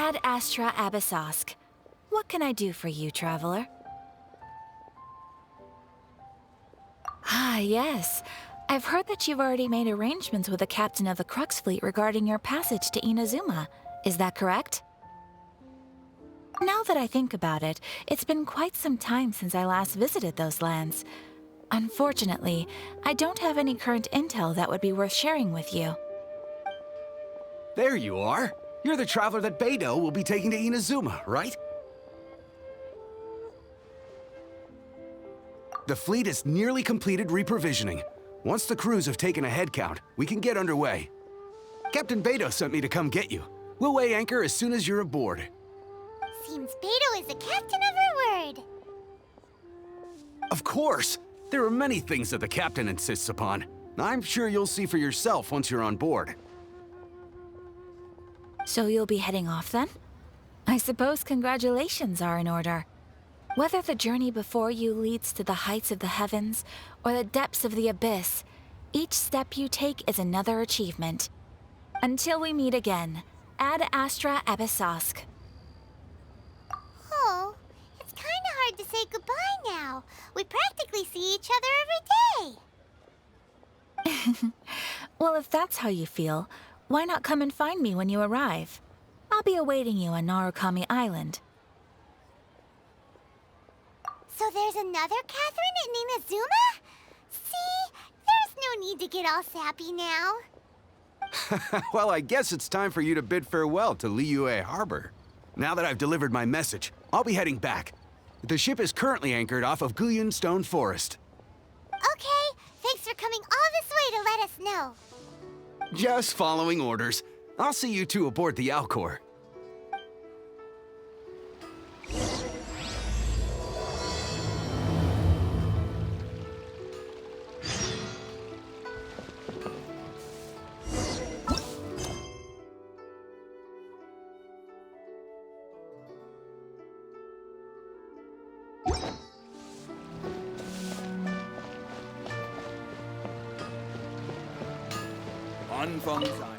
Ad Astra Abyssosk. What can I do for you, traveler? Ah, yes. I've heard that you've already made arrangements with the captain of the Crux Fleet regarding your passage to Inazuma. Is that correct? Now that I think about it, it's been quite some time since I last visited those lands. Unfortunately, I don't have any current intel that would be worth sharing with you. There you are. You're the traveler that Beidou will be taking to Inazuma, right? The fleet has nearly completed reprovisioning. Once the crews have taken a head count, we can get underway. Captain Beidou sent me to come get you. We'll weigh anchor as soon as you're aboard. Seems Beidou is the captain of her word. Of course! There are many things that the captain insists upon. I'm sure you'll see for yourself once you're on board. So you'll be heading off then? I suppose congratulations are in order. Whether the journey before you leads to the heights of the heavens or the depths of the abyss, each step you take is another achievement. Until we meet again, Ad Astra Abyssosk. Oh, it's kinda hard to say goodbye now. We practically see each other every day. Well, if that's how you feel, why not come and find me when you arrive? I'll be awaiting you on Narukami Island. So there's another Catherine in Inazuma? See? There's no need to get all sappy now. Well, I guess it's time for you to bid farewell to Liyue Harbor. Now that I've delivered my message, I'll be heading back. The ship is currently anchored off of Guyun Stone Forest. Okay, thanks for coming all this way to let us know. Just following orders. I'll see you two aboard the Alcor. Unfung's iron.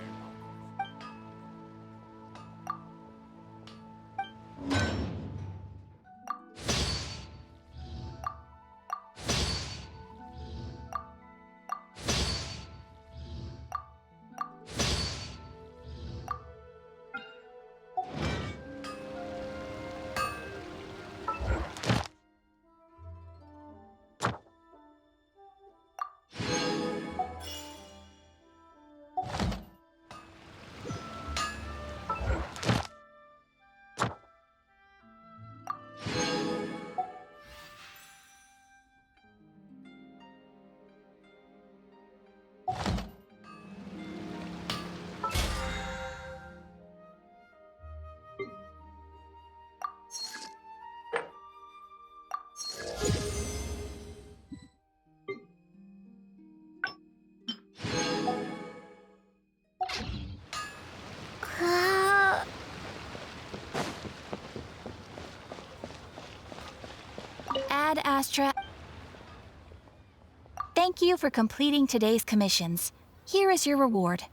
Ad Astra. Thank you for completing today's commissions. Here is your reward.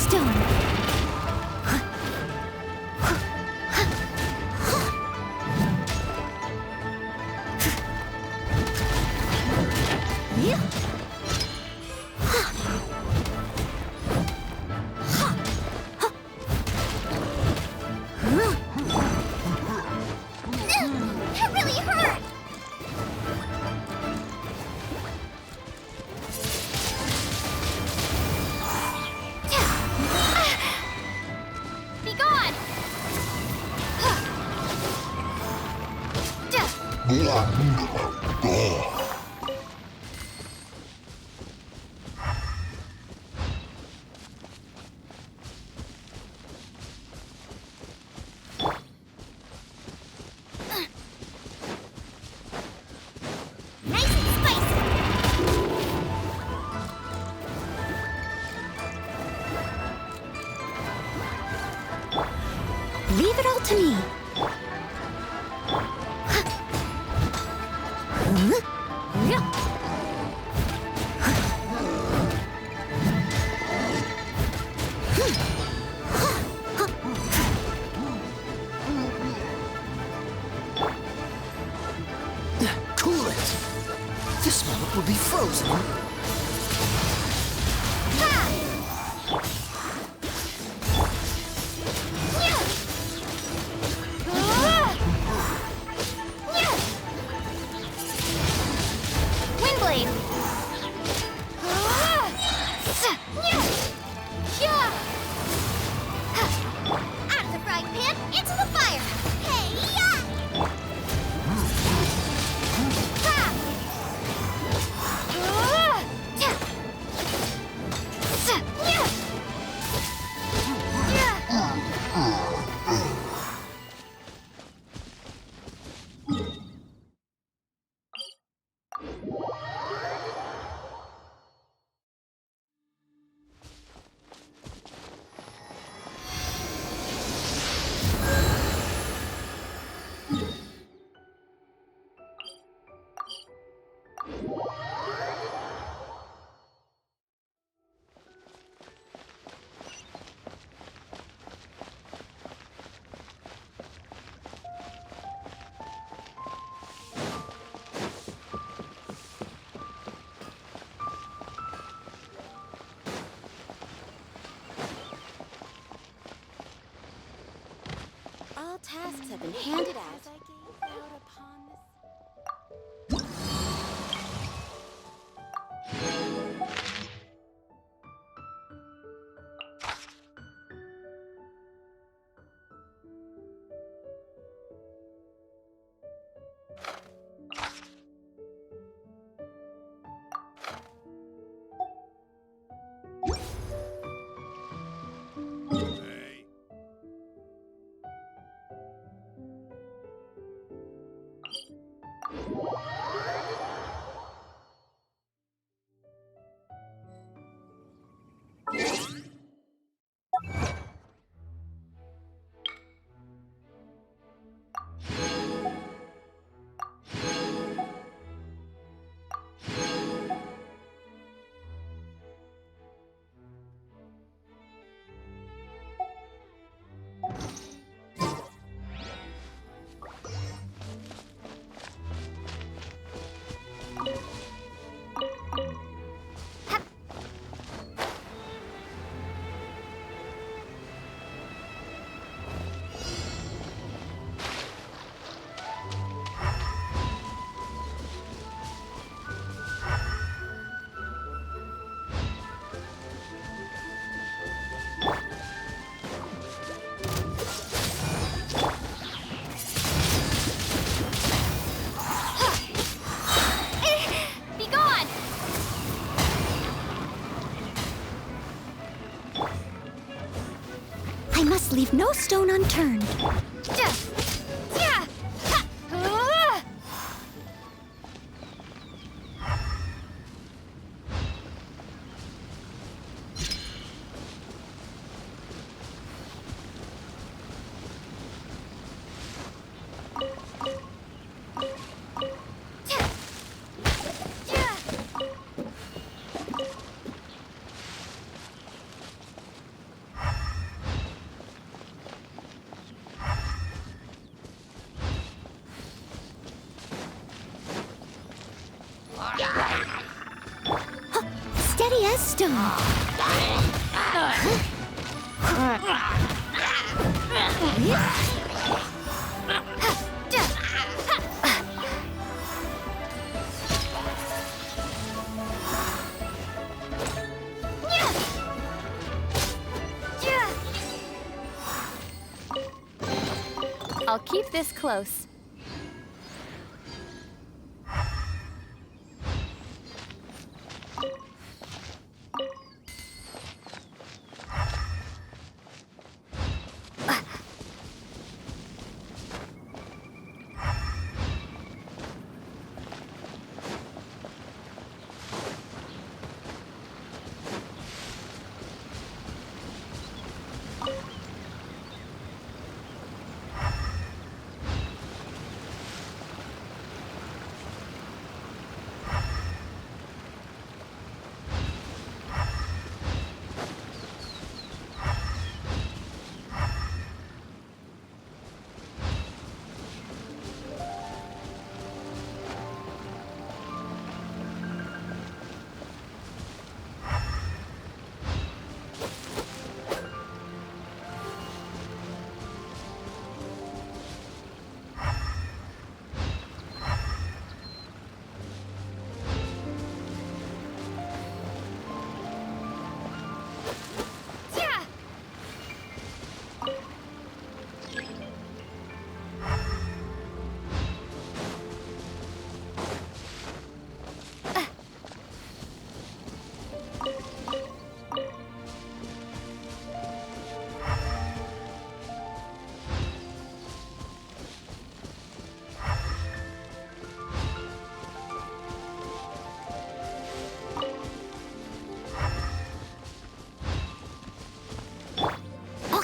stone. That really hurt! Be gone! Nice and spicy! Leave it all to me. Cool it! This moment will be frozen. Windblade! Out of the frying pan, into the fire! Hey-ya! All tasks have been handed out. I must leave no stone unturned. steady as stone. I'll keep this close.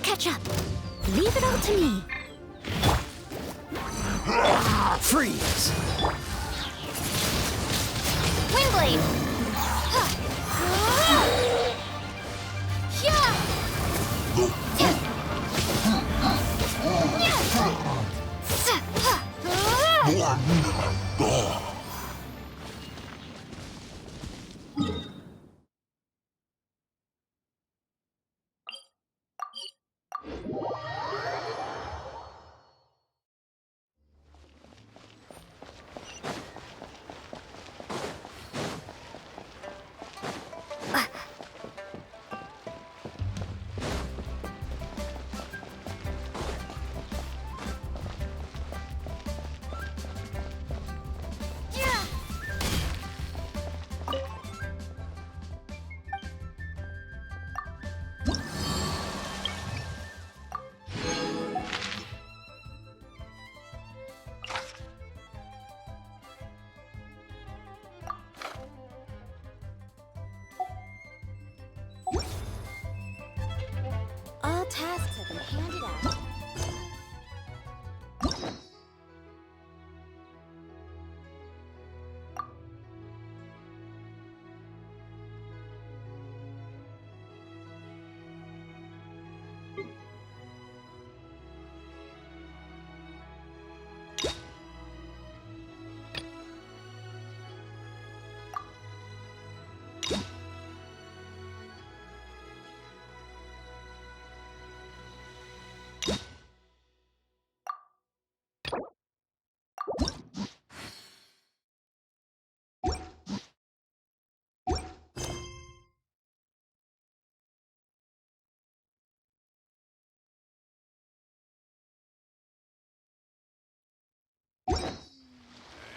Catch up. Leave it all to me. Freeze! Windblade! All tasks have been handed out.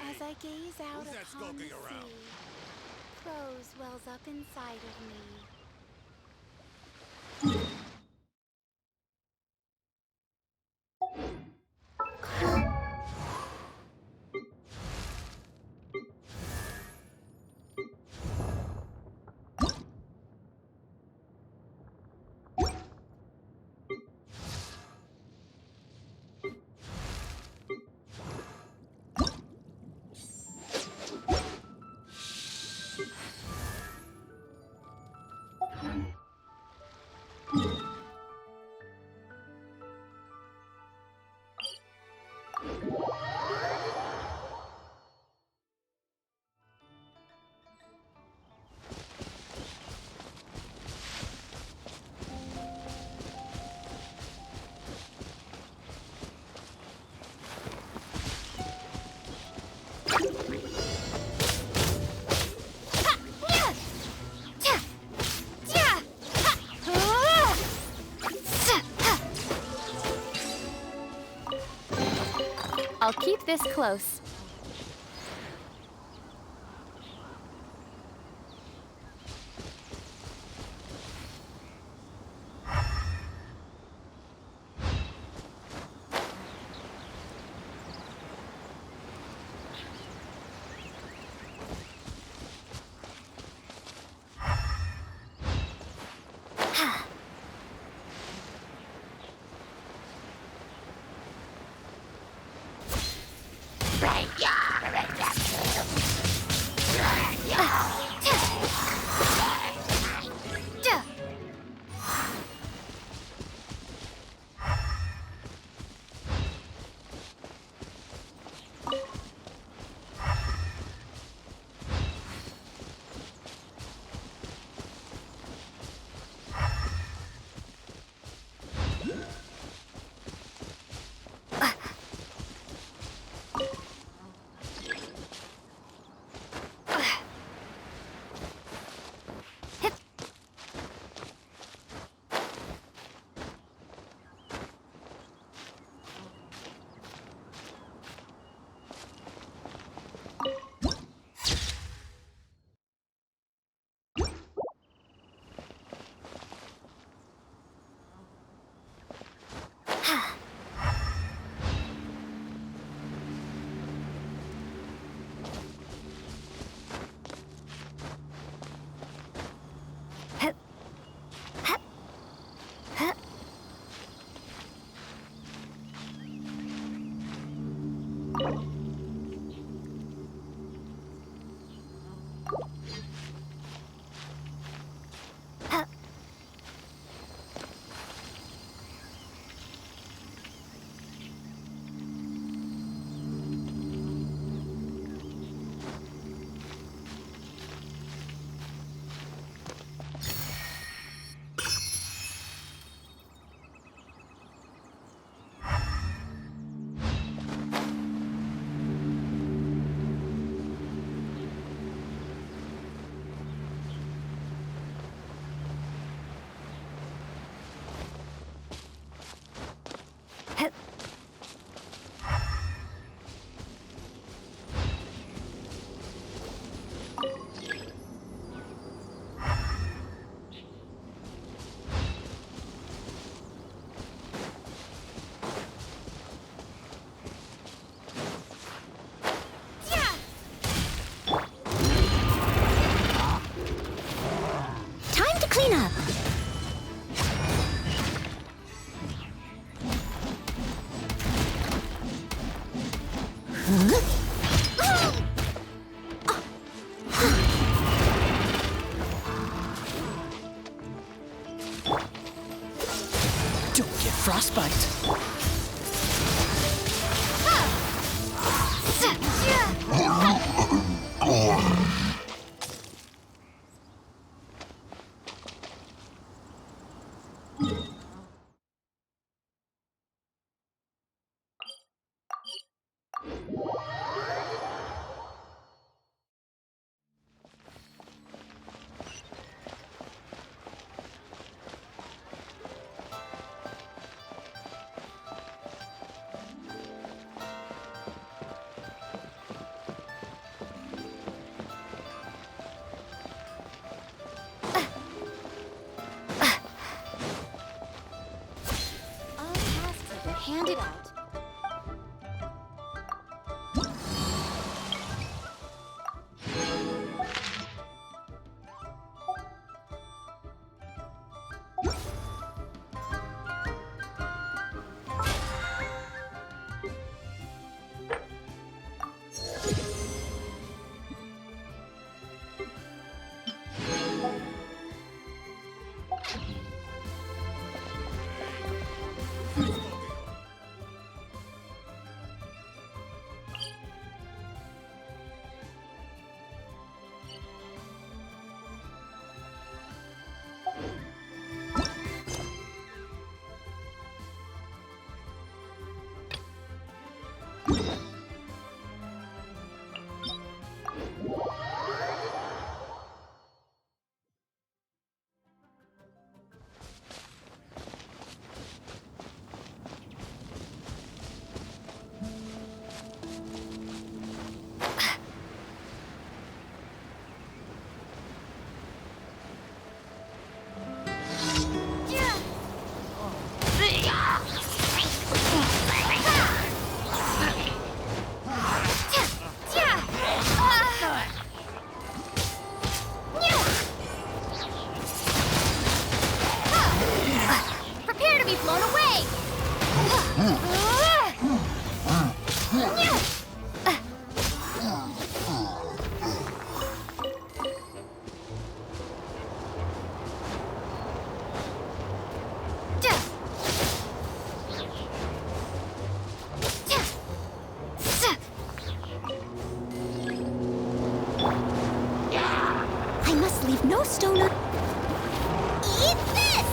As I gaze out upon the sea, prose wells up inside of me. I'll keep this close. Don't get frostbite. All tasks have been handed out. must leave no stone un- Eat this!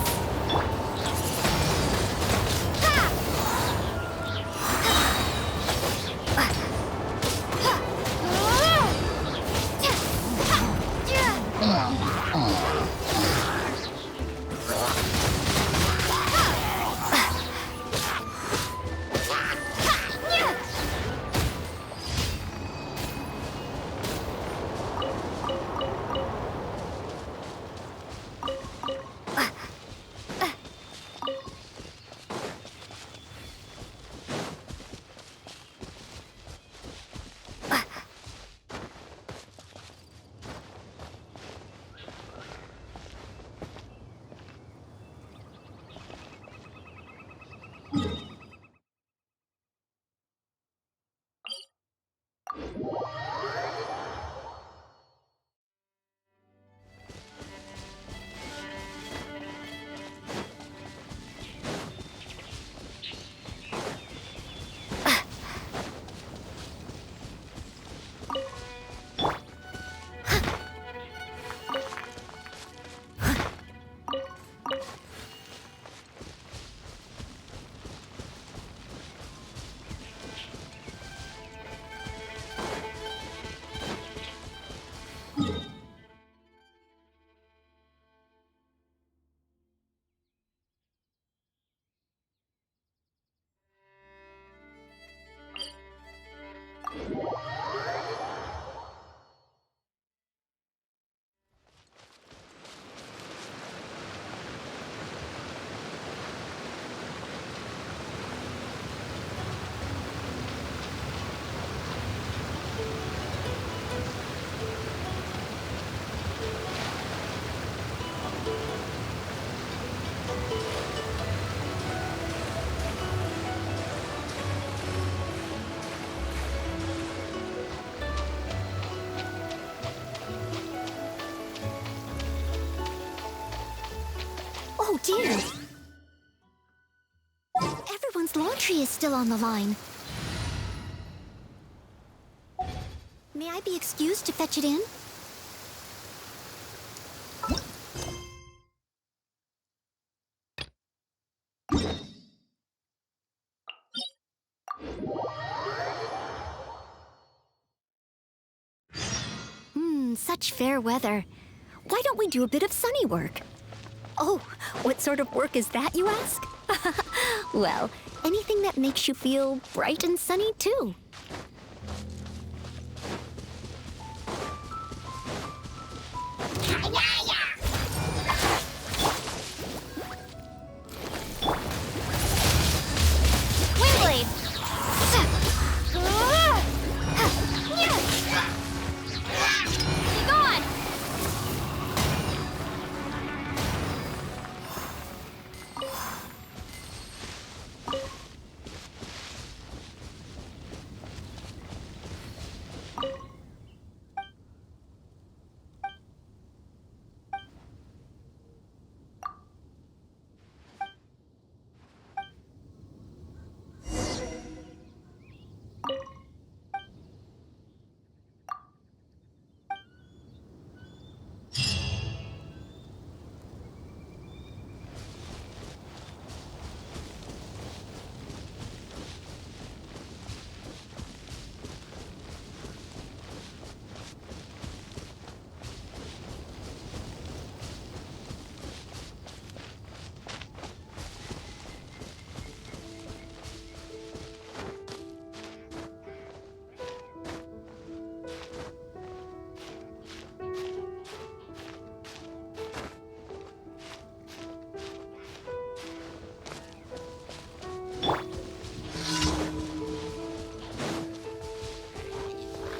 Oh dear! Everyone's laundry is still on the line. May I be excused to fetch it in? Such fair weather. Why don't we do a bit of sunny work? Oh, what sort of work is that, you ask? Well, anything that makes you feel bright and sunny, too. Windblade! Be gone!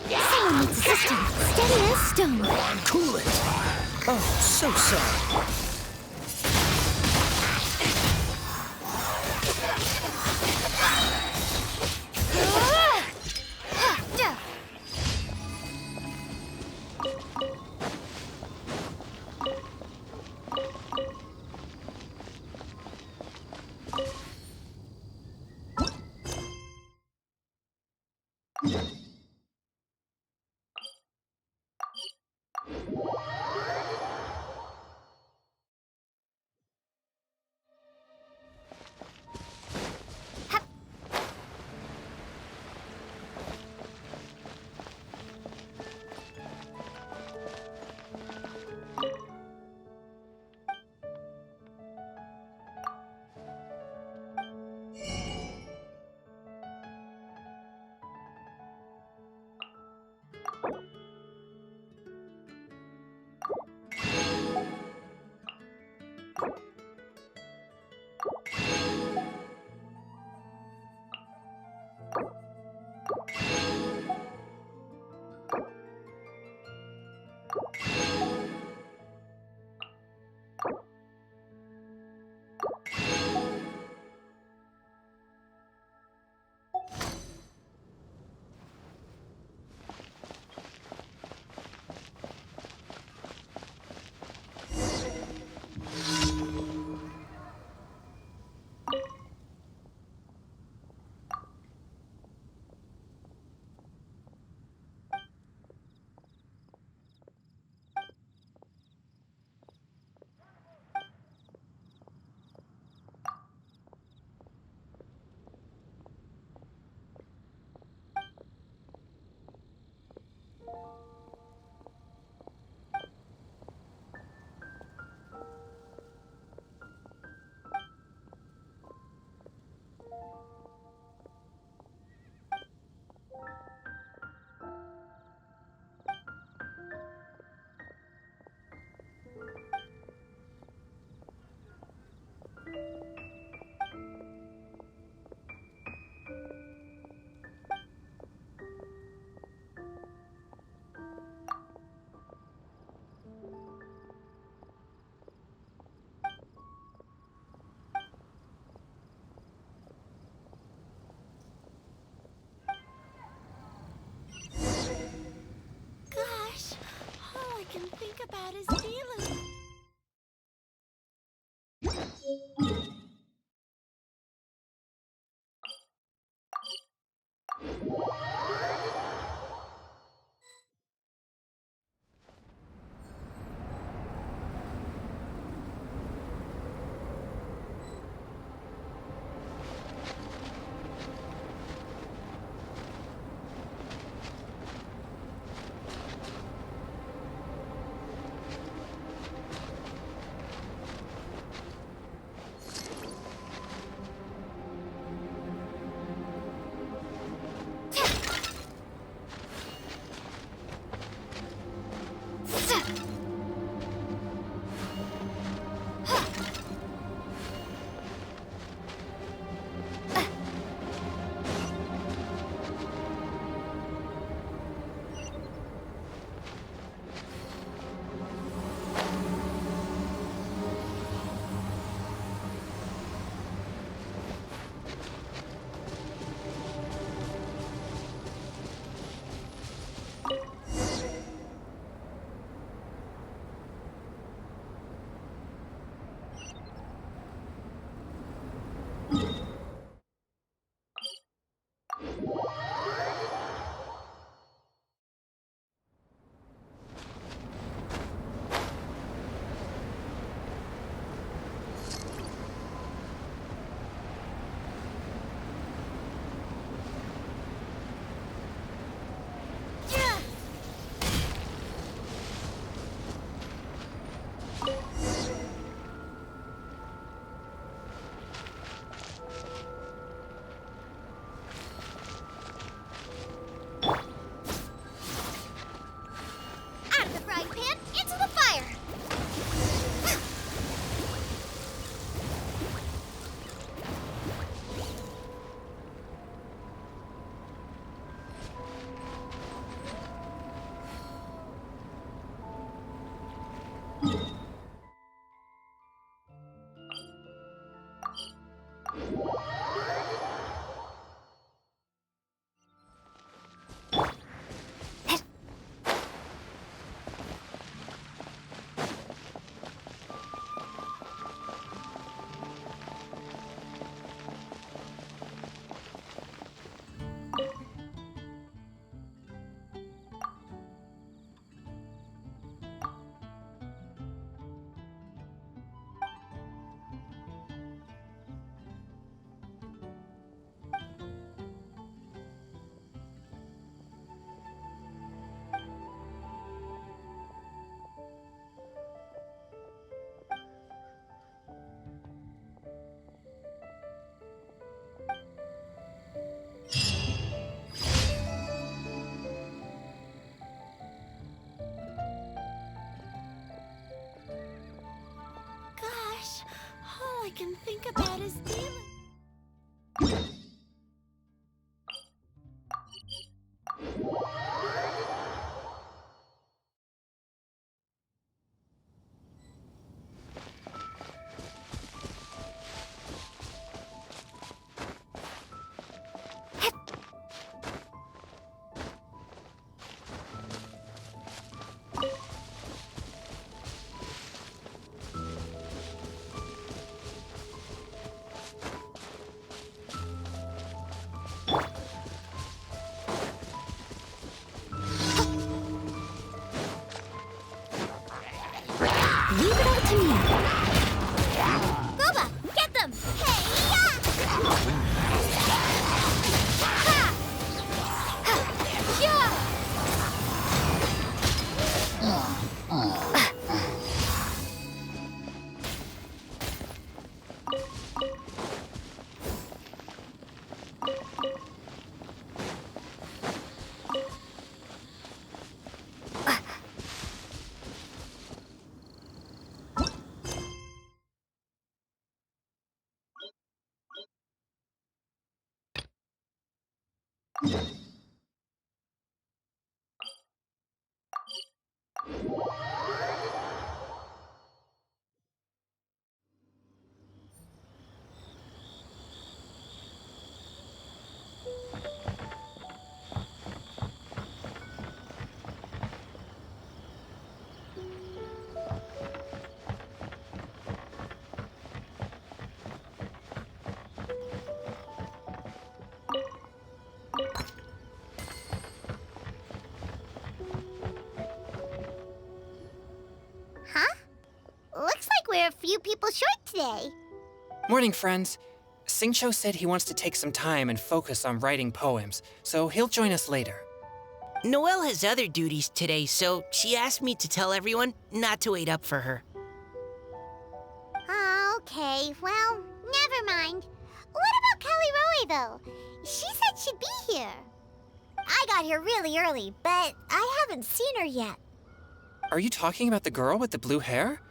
Someone needs assistance. Steady as stone. Cool it. Oh, so sorry. Gosh, all I can think about is dealing. can think about is dealing. Leave it all to me. Boba, get them! Hey, Huh? Looks like we're a few people short today. Morning, friends. Singcho said he wants to take some time and focus on writing poems, so he'll join us later. Noelle has other duties today, so she asked me to tell everyone not to wait up for her. Oh, okay. Well, never mind. What about Kelly Rowe, though? She said she'd be here. I got here really early, but I haven't seen her yet. Are you talking about the girl with the blue hair?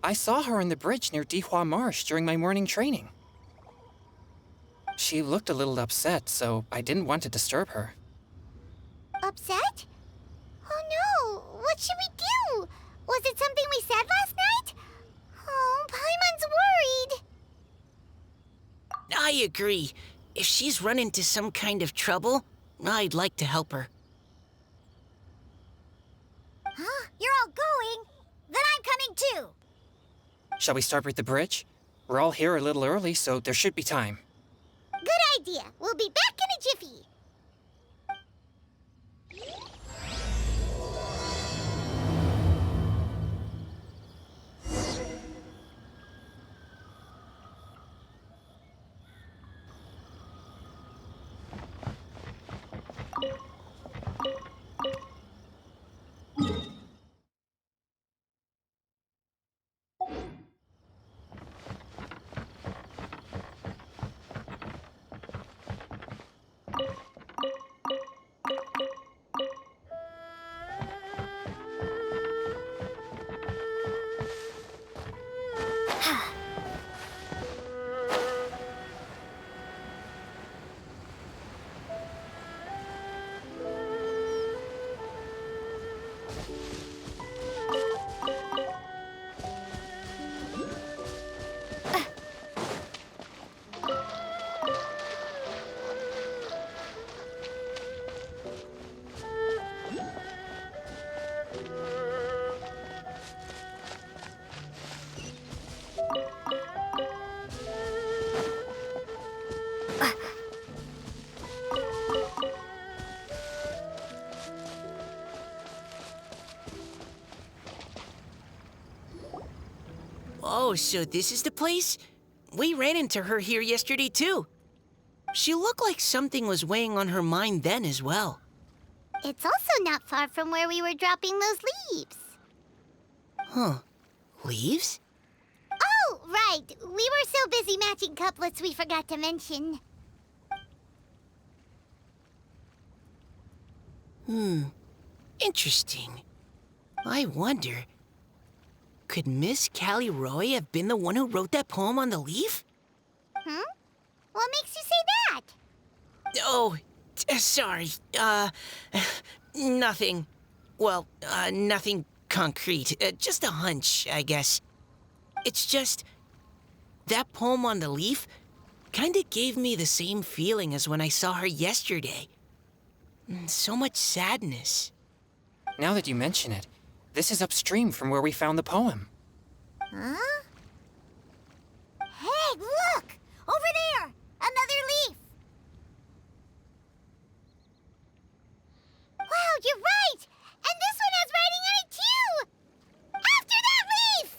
I saw her on the bridge near Dihua Marsh during my morning training. She looked a little upset, so I didn't want to disturb her. Upset? Oh no! What should we do? Was it something we said last night? Oh, Paimon's worried. I agree. If she's run into some kind of trouble, I'd like to help her. Huh? You're all going? Then I'm coming too. Shall we start with the bridge? We're all here a little early, so there should be time. Good idea. We'll be back in a jiffy. Oh, so this is the place? We ran into her here yesterday, too. She looked like something was weighing on her mind then as well. It's also not far from where we were dropping those leaves. Huh. Leaves? Oh, right. We were so busy matching couplets we forgot to mention. Interesting. I wonder... Could Miss Callie Roy have been the one who wrote that poem on the leaf? Hmm? What makes you say that? Oh, sorry. Nothing. Well, nothing concrete. Just a hunch, I guess. It's just that poem on the leaf kinda gave me the same feeling as when I saw her yesterday. So much sadness. Now that you mention it, this is upstream from where we found the poem. Huh? Hey, look! Over there! Another leaf! Wow, you're right! And this one has writing on it too! After that leaf!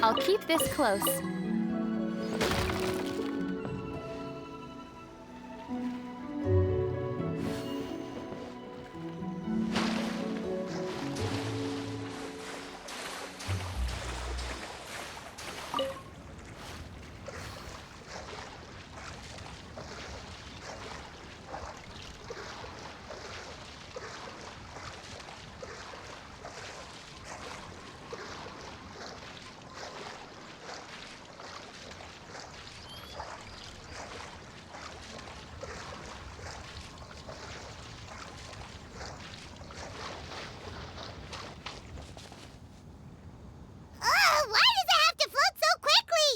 I'll keep this close. Why does it have to float so quickly?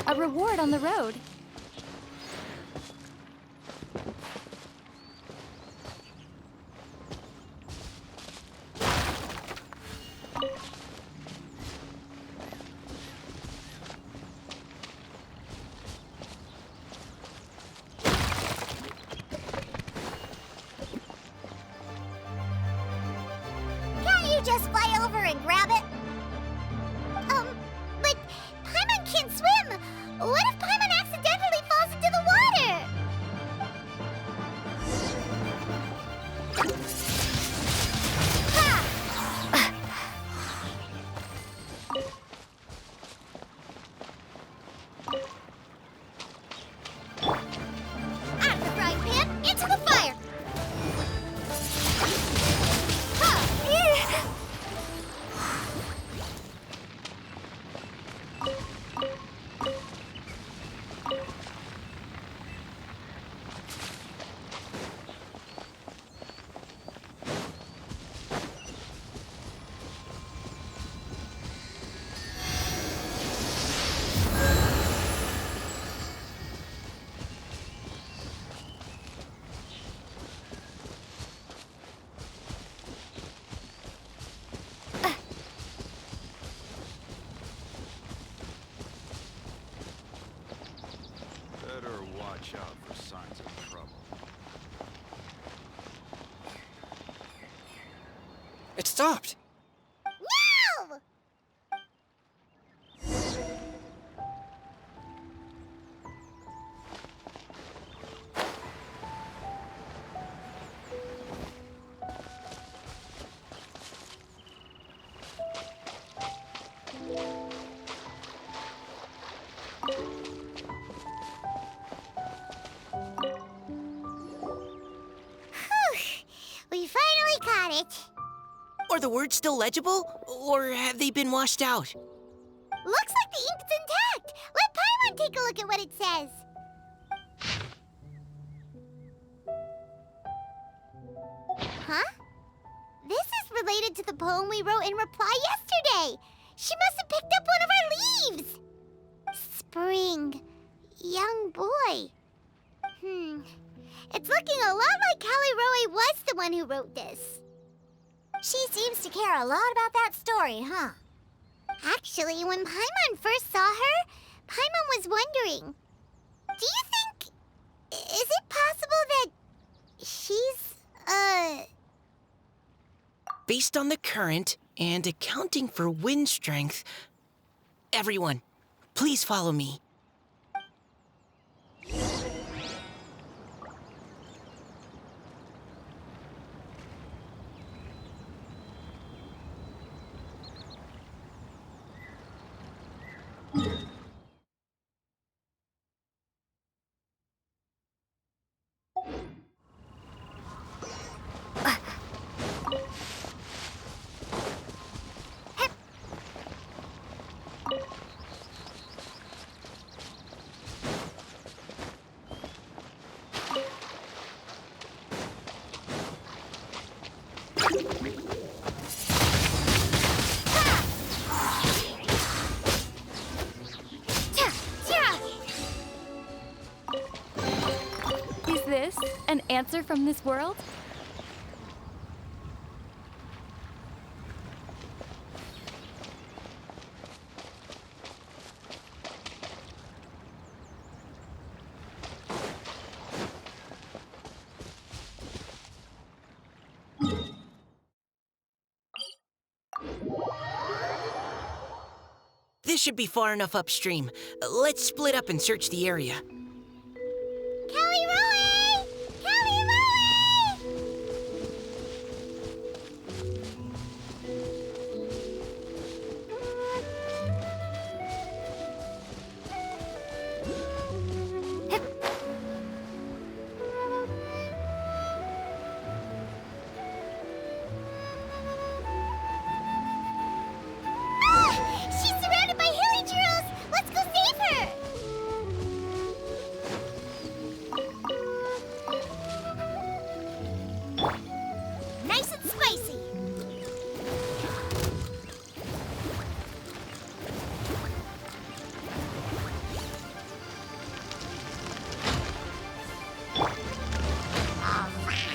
A reward on the road. Can't you just fly over and grab it? But Paimon can't swim. What if Paimon accidentally falls into the water? Ha! Out of the frying pan, into the fire! Ha! Better watch out for signs of trouble. It stopped. No! it. Are the words still legible, or have they been washed out? Looks like the ink's intact. Let Paimon take a look at what it says. Huh? This is related to the poem we wrote in reply yesterday. She must have picked up one of our leaves. Spring. Young boy. It's looking a lot like Callie Roe was the one who wrote this. She seems to care a lot about that story, huh? Actually, when Paimon first saw her, Paimon was wondering, do you think... is it possible that she's, Based on the current and accounting for wind strength, everyone, please follow me. Is this an answer from this world? This should be far enough upstream. Let's split up and search the area. Callie Roe! Callie Roe! She's surrounded by hillagers! Let's go save her! Nice and spicy!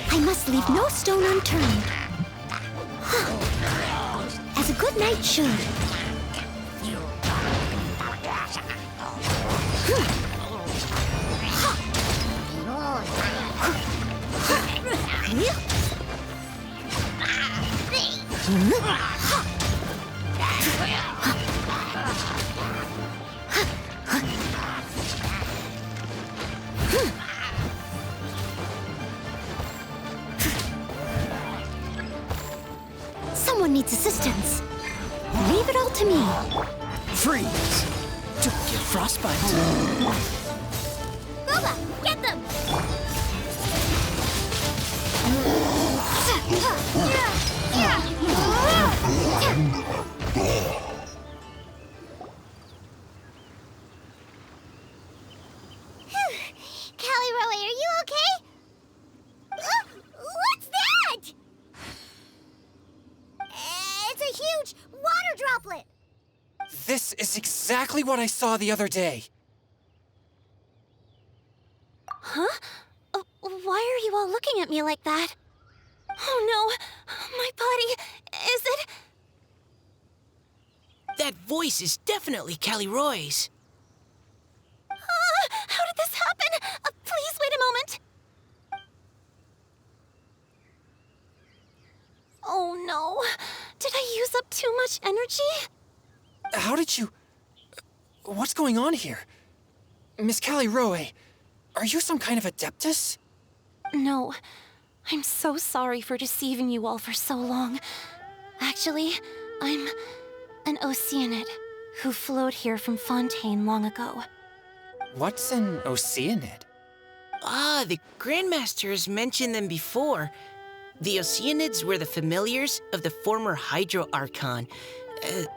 I must leave no stone unturned. As a good knight should. Someone needs assistance. Leave it all to me. Freeze! Don't get frostbite. Roba, get them! Callie Roe, are you okay? What's that? It's a huge water droplet. This is exactly what I saw the other day. Huh? Why are you all looking at me like that? Oh no! My body... is it... That voice is definitely Callie Roy's. How did this happen? Please wait a moment. Oh no. Did I use up too much energy? How did you... What's going on here? Miss Callie Roe, are you some kind of adeptus? No. I'm so sorry for deceiving you all for so long. Actually, I'm an Oceanid who flowed here from Fontaine long ago. What's an Oceanid? Ah, the Grandmaster has mentioned them before. The Oceanids were the familiars of the former Hydro Archon.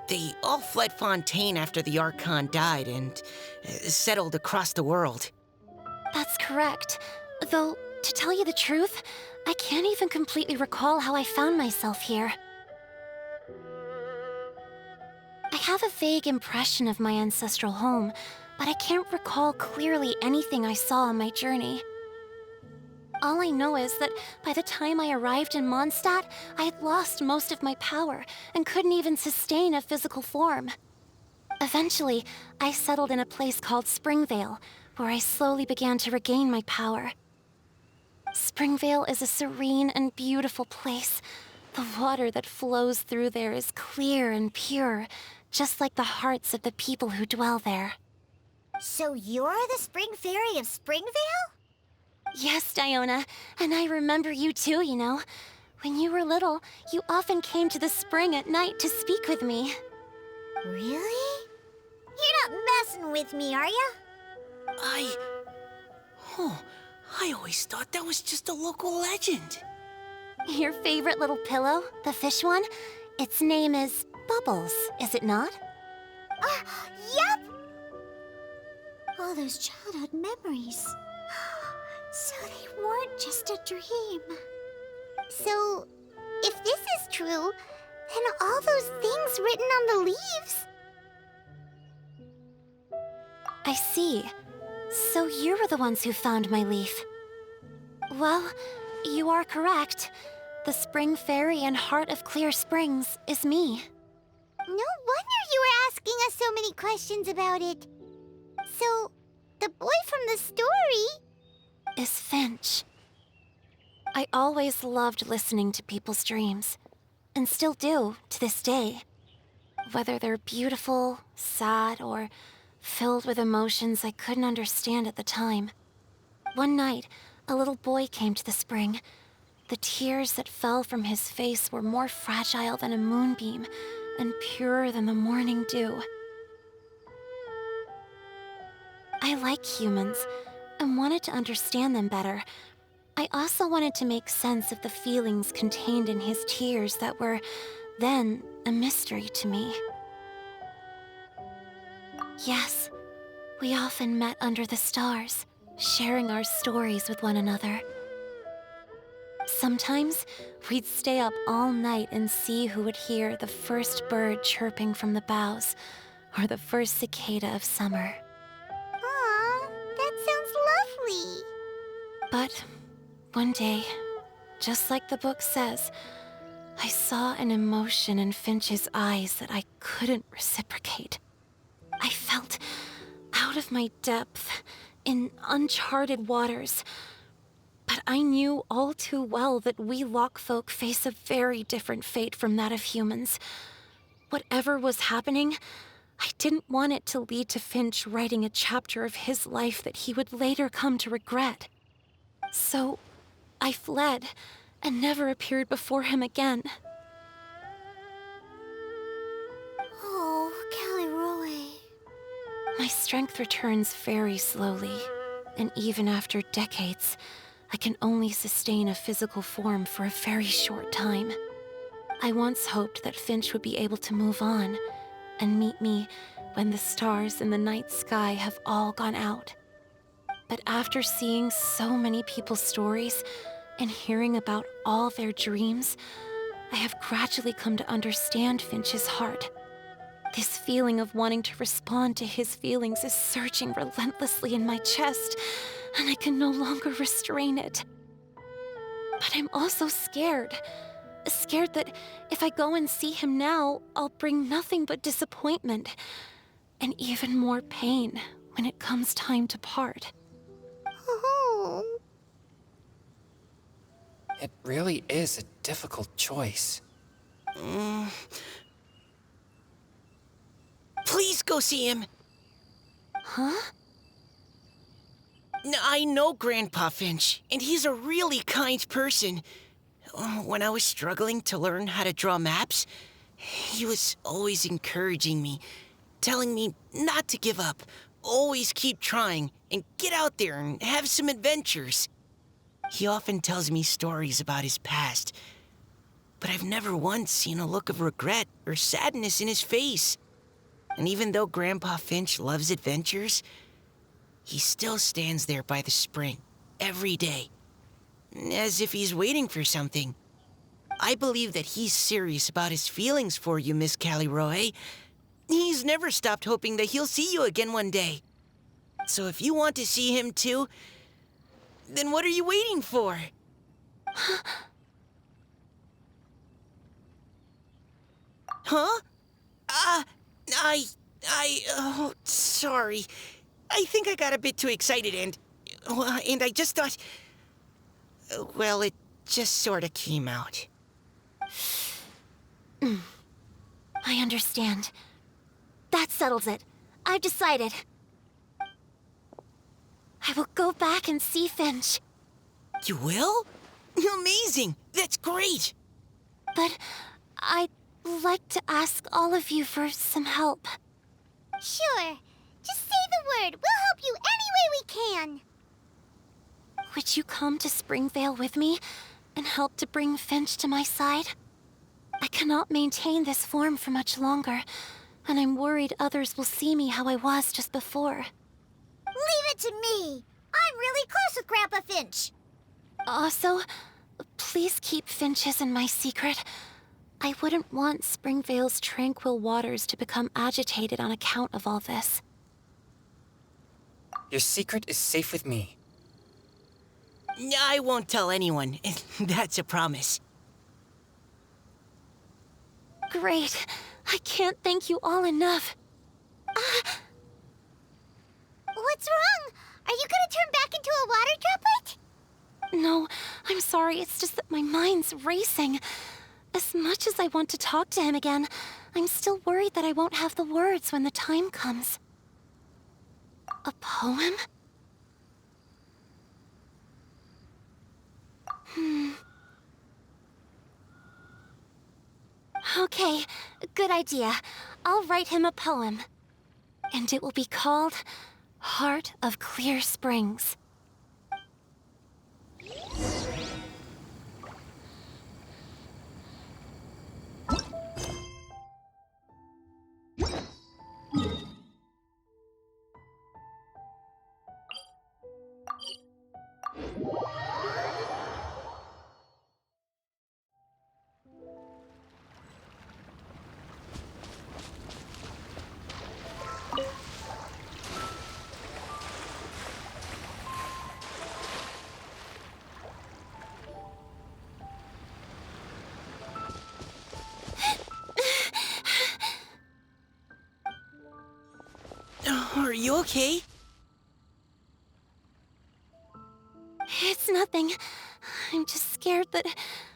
They all fled Fontaine after the Archon died and settled across the world. That's correct. Though, to tell you the truth, I can't even completely recall how I found myself here. I have a vague impression of my ancestral home, but I can't recall clearly anything I saw on my journey. All I know is that by the time I arrived in Mondstadt, I had lost most of my power and couldn't even sustain a physical form. Eventually, I settled in a place called Springvale, where I slowly began to regain my power. Springvale is a serene and beautiful place. The water that flows through there is clear and pure, just like the hearts of the people who dwell there. So you're the Spring Fairy of Springvale? Yes, Diona, and I remember you too, you know. When you were little, you often came to the spring at night to speak with me. Really? You're not messing with me, are ya? I always thought that was just a local legend. Your favorite little pillow, the fish one, its name is Bubbles, is it not? Yep! All those childhood memories. So they weren't just a dream. So, if this is true, then all those things written on the leaves... I see. So you were the ones who found my leaf. Well, you are correct. The Spring Fairy and Heart of Clear Springs is me. No wonder you were asking us so many questions about it. So, the boy from the story... is Finch. I always loved listening to people's dreams, and still do to this day. Whether they're beautiful, sad, or filled with emotions I couldn't understand at the time. One night, a little boy came to the spring. The tears that fell from his face were more fragile than a moonbeam and purer than the morning dew. I like humans and wanted to understand them better. I also wanted to make sense of the feelings contained in his tears that were, then, a mystery to me. Yes, we often met under the stars, sharing our stories with one another. Sometimes, we'd stay up all night and see who would hear the first bird chirping from the boughs, or the first cicada of summer. Aw, that sounds lovely. But one day, just like the book says, I saw an emotion in Finch's eyes that I couldn't reciprocate. I felt out of my depth, in uncharted waters. But I knew all too well that we Lockfolk face a very different fate from that of humans. Whatever was happening, I didn't want it to lead to Finch writing a chapter of his life that he would later come to regret. So, I fled and never appeared before him again. Oh, Caliroe. My strength returns very slowly, and even after decades, I can only sustain a physical form for a very short time. I once hoped that Finch would be able to move on and meet me when the stars in the night sky have all gone out. But after seeing so many people's stories and hearing about all their dreams, I have gradually come to understand Finch's heart. This feeling of wanting to respond to his feelings is surging relentlessly in my chest, and I can no longer restrain it. But I'm also scared. Scared that if I go and see him now, I'll bring nothing but disappointment and even more pain when it comes time to part. Oh. It really is a difficult choice. Please go see him. Huh? I know Grandpa Finch, and he's a really kind person. When I was struggling to learn how to draw maps, he was always encouraging me, telling me not to give up, always keep trying, and get out there and have some adventures. He often tells me stories about his past, but I've never once seen a look of regret or sadness in his face. And even though Grandpa Finch loves adventures, he still stands there by the spring every day, as if he's waiting for something. I believe that he's serious about his feelings for you, Miss Callie Roe. He's never stopped hoping that he'll see you again one day. So if you want to see him too, then what are you waiting for? Huh? Oh, sorry. I think I got a bit too excited and I just thought, well, it just sort of came out. I understand. That settles it. I've decided. I will go back and see Finch. You will? Amazing! That's great! But I'd like to ask all of you for some help. Sure. Just say the word. We'll help you any way we can. Would you come to Springvale with me and help to bring Finch to my side? I cannot maintain this form for much longer, and I'm worried others will see me how I was just before. Leave it to me. I'm really close with Grandpa Finch. Also, please keep Finch's in my secret. I wouldn't want Springvale's tranquil waters to become agitated on account of all this. Your secret is safe with me. I won't tell anyone. That's a promise. Great. I can't thank you all enough. What's wrong? Are you gonna turn back into a water droplet? No, I'm sorry. It's just that my mind's racing. As much as I want to talk to him again, I'm still worried that I won't have the words when the time comes. A poem? Okay, good idea. I'll write him a poem. And it will be called Heart of Clear Springs. Are you okay? It's nothing. I'm just scared that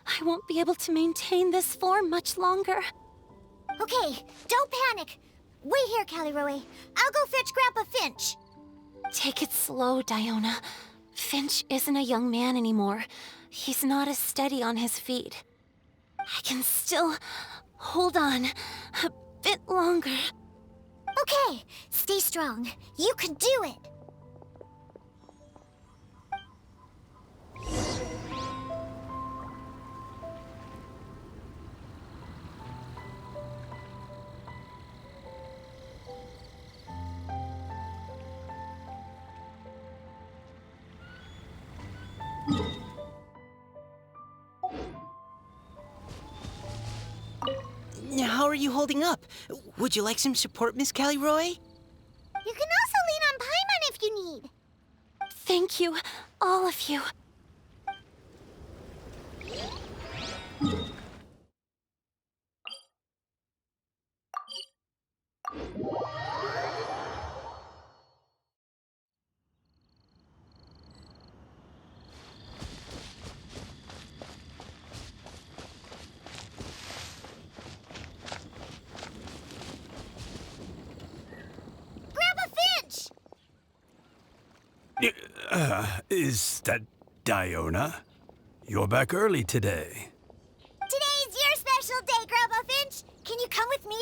I won't be able to maintain this form much longer. Okay, don't panic. Wait here, Callie Roe. I'll go fetch Grandpa Finch. Take it slow, Diona. Finch isn't a young man anymore. He's not as steady on his feet. I can still hold on a bit longer. Okay, stay strong. You can do it. How are you holding up? Would you like some support, Miss Callie Roe? You can also lean on Paimon if you need. Thank you, all of you. Grandpa Finch! Is that Diona? You're back early today. Today's your special day, Grandpa Finch. Can you come with me?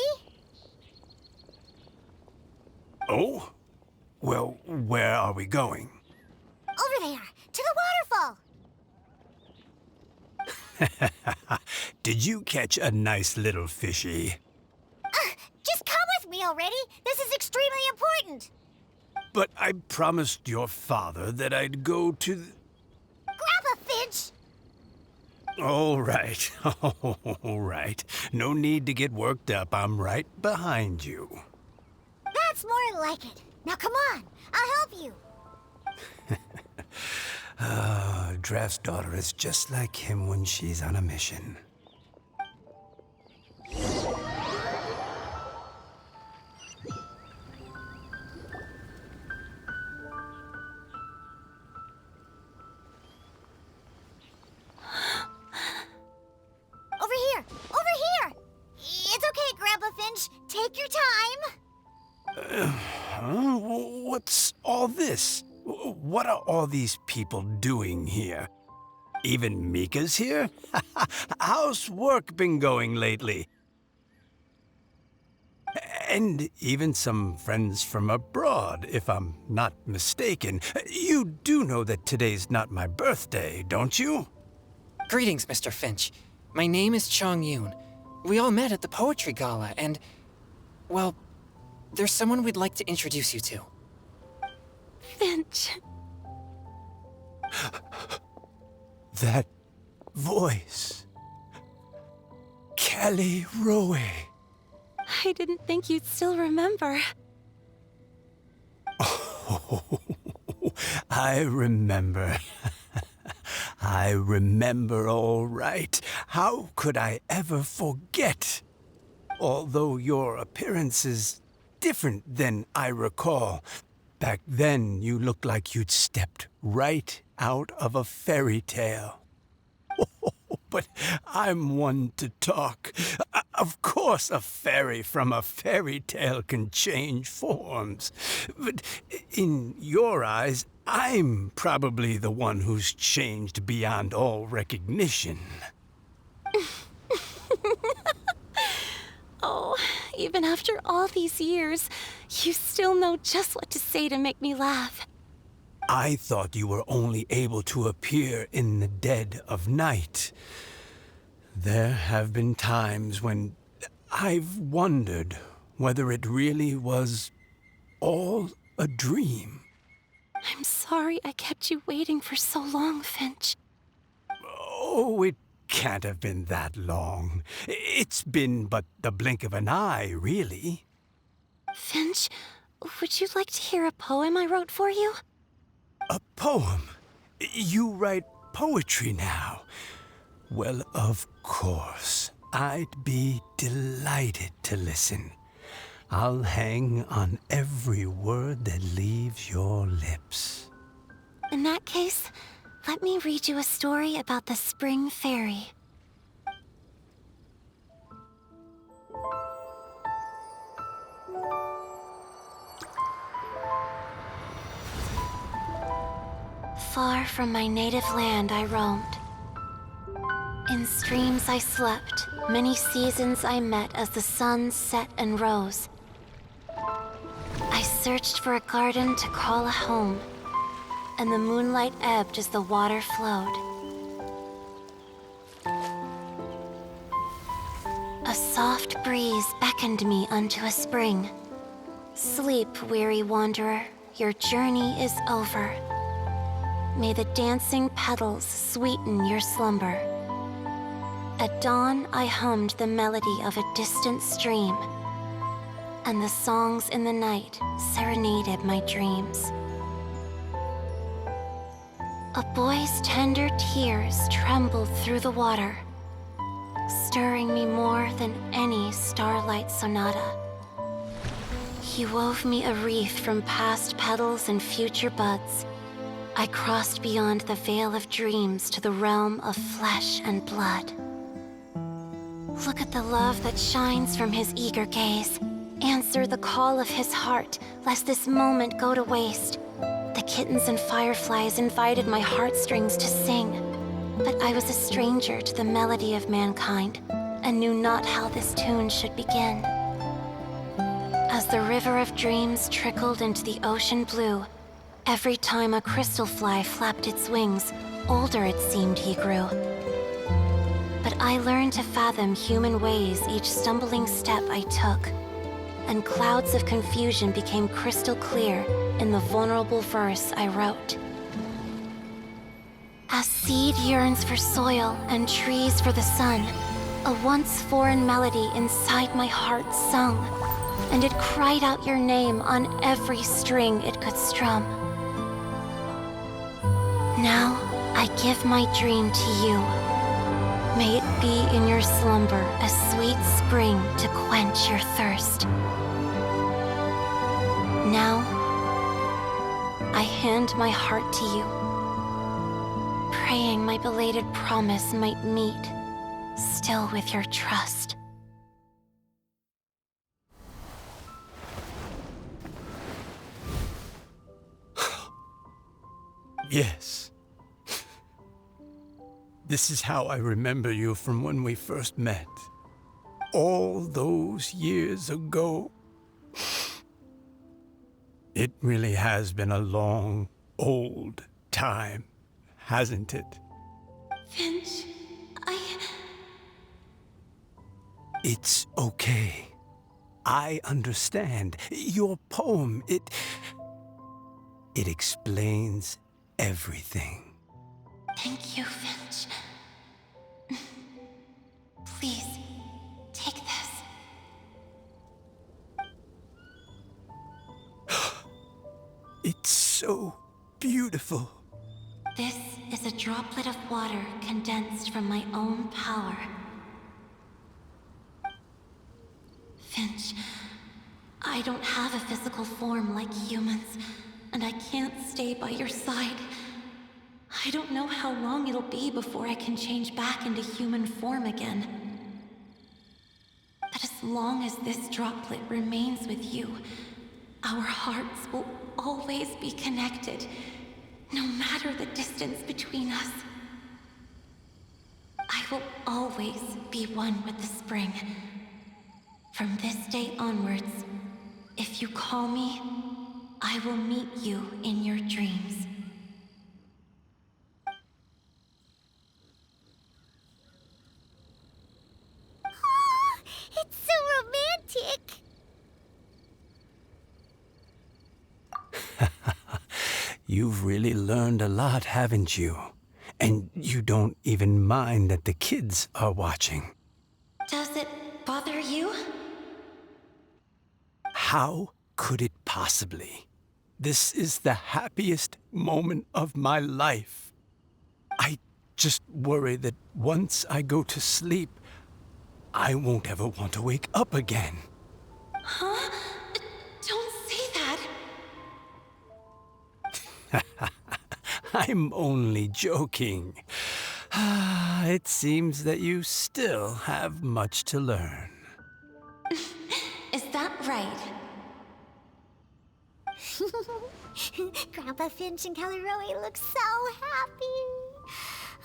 Oh? Well, where are we going? Over there, to the waterfall. Did you catch a nice little fishy? Just come with me already. This is extremely important. But I promised your father that I'd go to the... Grandpa Finch! All right, all right. No need to get worked up. I'm right behind you. That's more like it. Now come on, I'll help you. Draft's daughter is just like him when she's on a mission. Over here! Over here! It's okay, Grandpa Finch. Take your time. What's all this? What are all these people doing here? Even Mika's here? How's work been going lately? And even some friends from abroad, if I'm not mistaken. You do know that today's not my birthday, don't you? Greetings, Mr. Finch. My name is Chong Yoon. We all met at the poetry gala, and... well, there's someone we'd like to introduce you to. Finch. That voice. Callie Rowe. I didn't think you'd still remember. Oh, I remember. I remember all right. How could I ever forget? Although your appearance is different than I recall. Back then, you looked like you'd stepped right out of a fairy tale. But I'm one to talk. Of course, a fairy from a fairy tale can change forms. But in your eyes, I'm probably the one who's changed beyond all recognition. Oh, even after all these years, you still know just what to say to make me laugh. I thought you were only able to appear in the dead of night. There have been times when I've wondered whether it really was all a dream. I'm sorry I kept you waiting for so long, Finch. Oh, it can't have been that long. It's been but the blink of an eye, really. Finch, would you like to hear a poem I wrote for you? A poem? You write poetry now? Well, of course. I'd be delighted to listen. I'll hang on every word that leaves your lips. In that case, let me read you a story about the Spring Fairy. Far from my native land I roamed. In streams I slept, many seasons I met as the sun set and rose. I searched for a garden to call a home, and the moonlight ebbed as the water flowed. A soft breeze beckoned me unto a spring. Sleep, weary wanderer, your journey is over. May the dancing petals sweeten your slumber. At dawn, I hummed the melody of a distant stream, and the songs in the night serenaded my dreams. A boy's tender tears trembled through the water, stirring me more than any starlight sonata. He wove me a wreath from past petals and future buds. I crossed beyond the veil of dreams to the realm of flesh and blood. Look at the love that shines from his eager gaze. Answer the call of his heart, lest this moment go to waste. The kittens and fireflies invited my heartstrings to sing, but I was a stranger to the melody of mankind, and knew not how this tune should begin. As the river of dreams trickled into the ocean blue, every time a crystal fly flapped its wings, older it seemed he grew. But I learned to fathom human ways each stumbling step I took, and clouds of confusion became crystal clear in the vulnerable verse I wrote. As seed yearns for soil and trees for the sun, a once foreign melody inside my heart sung, and it cried out your name on every string it could strum. Now I give my dream to you. May it be in your slumber a sweet spring to quench your thirst. Now, I hand my heart to you, praying my belated promise might meet, still with your trust. Yes. This is how I remember you from when we first met. All those years ago. It really has been a long, old time, hasn't it? Finch, It's okay. I understand. Your poem, it explains everything. Thank you, Finch. Please, take this. It's so beautiful. This is a droplet of water condensed from my own power. Finch, I don't have a physical form like humans, and I can't stay by your side. I don't know how long it'll be before I can change back into human form again. But as long as this droplet remains with you, our hearts will always be connected, no matter the distance between us. I will always be one with the spring. From this day onwards, if you call me, I will meet you in your dreams. Oh, it's so romantic. You've really learned a lot, haven't you? And you don't even mind that the kids are watching. Does it bother you? How could it possibly? This is the happiest moment of my life. I just worry that once I go to sleep, I won't ever want to wake up again. Huh? Don't say that. I'm only joking. It seems that you still have much to learn. Is that right? Grandpa Finch and Kelly Rowie look so happy.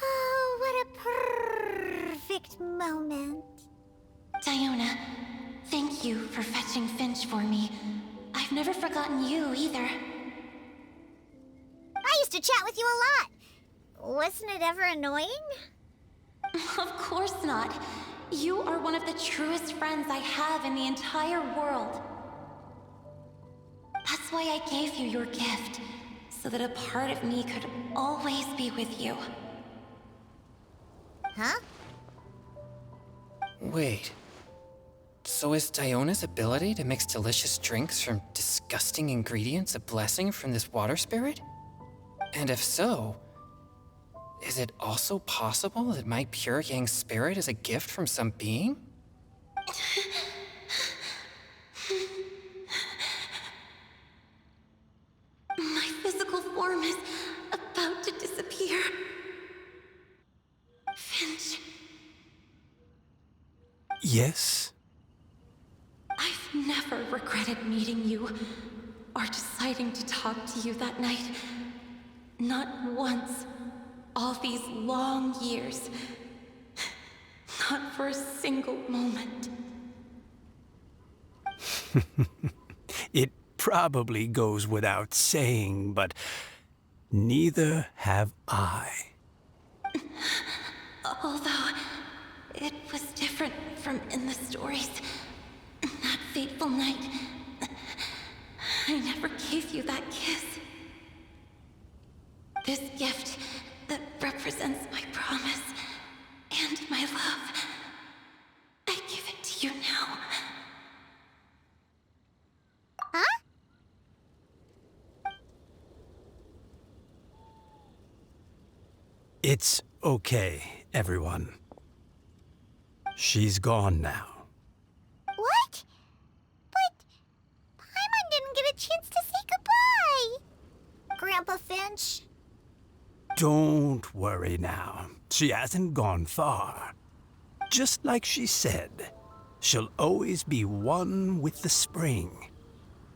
Oh, what a perfect moment. Diona, thank you for fetching Finch for me. I've never forgotten you either. I used to chat with you a lot. Wasn't it ever annoying? Of course not. You are one of the truest friends I have in the entire world. That's why I gave you your gift, so that a part of me could always be with you. Huh? Wait. So is Diona's ability to mix delicious drinks from disgusting ingredients a blessing from this water spirit? And if so, is it also possible that my pure yang spirit is a gift from some being? My physical form is about to disappear. Finch, Yes? I've never regretted meeting you or deciding to talk to you that night. Not once. All these long years. Not for a single moment. It probably goes without saying, but neither have I. Although, it was different from in the stories. That fateful night, I never gave you that kiss. This gift that represents my promise and my love, I give it to you now. Huh? It's okay, everyone. She's gone now. What? But Paimon didn't get a chance to say goodbye. Grandpa Finch? Don't worry now. She hasn't gone far. Just like she said, she'll always be one with the spring,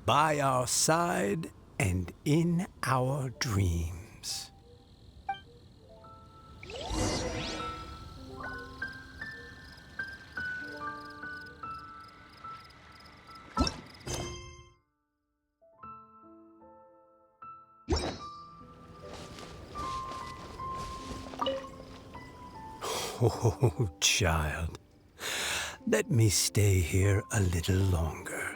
by our side and in our dreams. Oh, child. Let me stay here a little longer.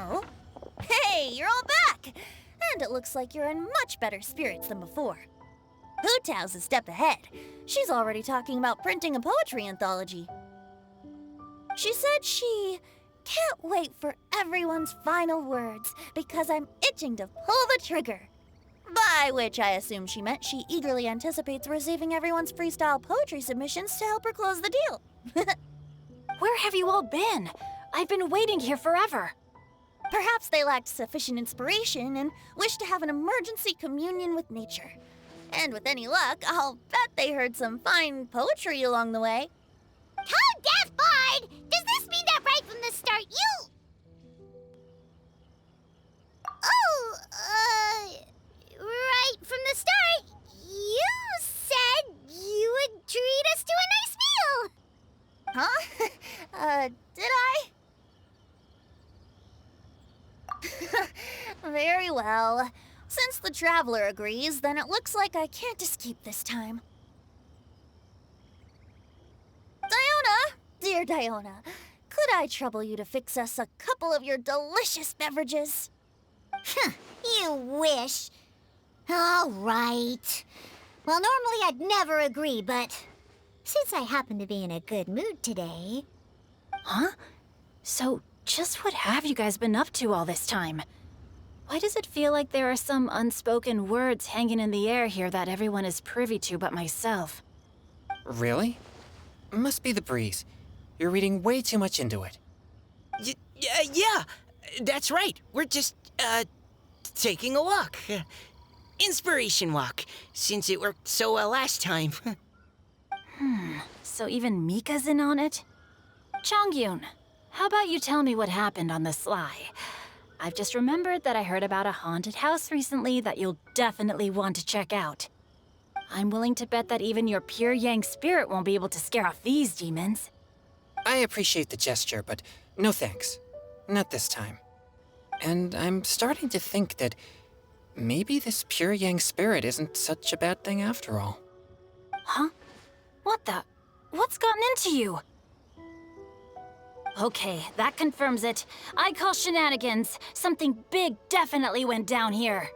Oh? Hey, you're all back! And it looks like you're in much better spirits than before. Hu Tao's a step ahead. She's already talking about printing a poetry anthology. She said she can't wait for everyone's final words because I'm itching to pull the trigger. By which I assume she meant she eagerly anticipates receiving everyone's freestyle poetry submissions to help her close the deal. Where have you all been? I've been waiting here forever. Perhaps they lacked sufficient inspiration and wished to have an emergency communion with nature. And with any luck, I'll bet they heard some fine poetry along the way. Tone deaf, Bard! Does this mean that right from the start you... Oh, right from the start, you said you would treat us to a nice meal! Huh? Did I? Very well. Since the Traveler agrees, then it looks like I can't escape this time. Diona! Dear Diona, could I trouble you to fix us a couple of your delicious beverages? You wish. All right. Well, normally I'd never agree, but since I happen to be in a good mood today... Huh? So, just what have you guys been up to all this time? Why does it feel like there are some unspoken words hanging in the air here that everyone is privy to but myself? Really? Must be the breeze. You're reading way too much into it. Yeah, that's right. We're just, taking a walk. Inspiration walk, since it worked so well last time. So even Mika's in on it? Chongyun, how about you tell me what happened on the sly? I've just remembered that I heard about a haunted house recently that you'll definitely want to check out. I'm willing to bet that even your pure Yang spirit won't be able to scare off these demons. I appreciate the gesture, but no thanks. Not this time. And I'm starting to think that maybe this pure Yang spirit isn't such a bad thing after all. Huh? What the? What's gotten into you? Okay, that confirms it. I call shenanigans. Something big definitely went down here.